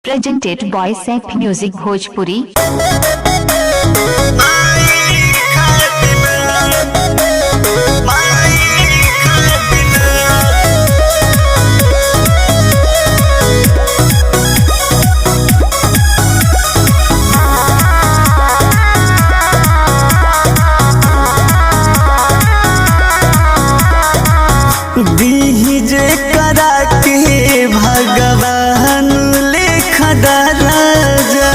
Presented by Sap Music Bhojpuri. दीजे करा के भगवान लेखा दराजा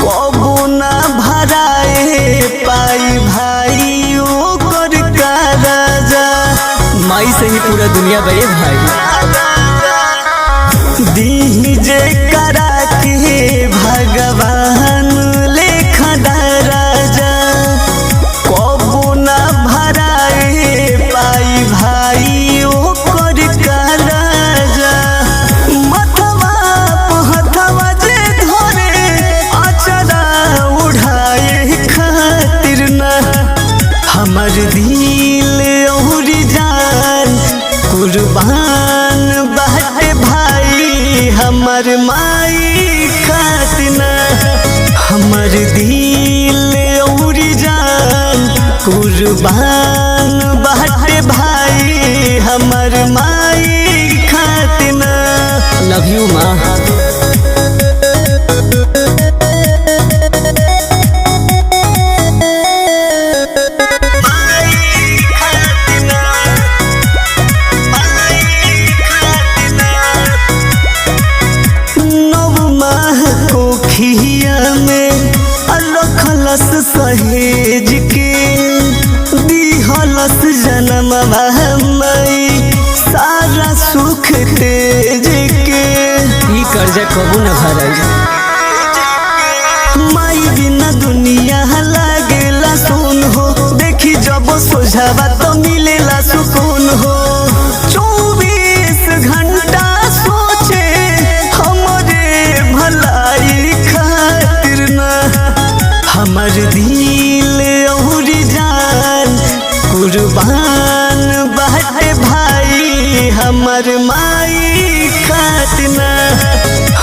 कबो ना भराए पाई भाई ओकर का राजा। माई से ही पूरा दुनिया बे भाई। दीजे करा के भगवान लेखा दराजा कबो ना भराए पाई भाई हमर दिल और जान कुर्बान बाटे भाई हमर माई खातिना। हमर दिल और जान कुर्बान बाटे भाई हमर माई खातिना। लव यू माँ। रखलस सहेज के दिहलस जन्म मई सारा सुख तेज के ई कर्जा कबू न भराई। माई बिना दुनिया लागेला सुन हो देखी जब सोझावा तो मिलेला सुकून हो। 24 घंटा सोचे हमरे भलाई खातिर ना। हमर दिल और जान कुर्बान बाटे भाई हमर माई खातिना।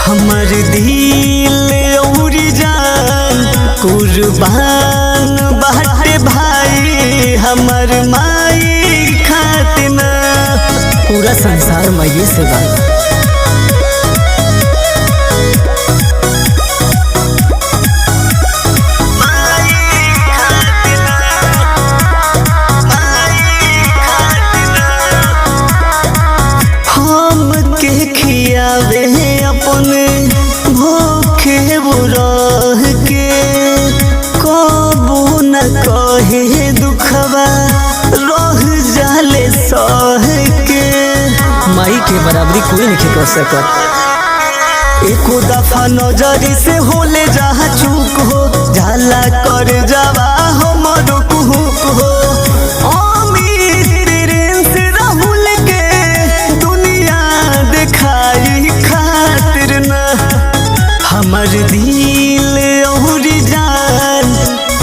हमर दिल और जान कुर्बान बाटे भाई हमर माई खातिना। पूरा संसार माई से बा। खियावे अपने भूखे बुरह के कबू न कहे दुखवा रह जाले सह के। माई के बराबरी कोई नहीं कर सकत। एको दफा नजरी से होले जहाँ चूक हो झाला कर जावा हमर कुहुक हो। हमर दिल और जान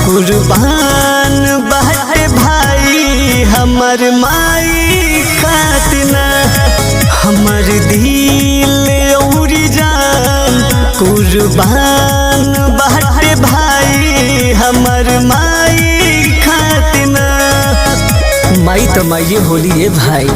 कुर्बान बाटे भाई हमर माई खातिना। हमर दिल और जान कुर्बान बाटे भाई हमर माई खातिना। माई तो माई होली है भाई।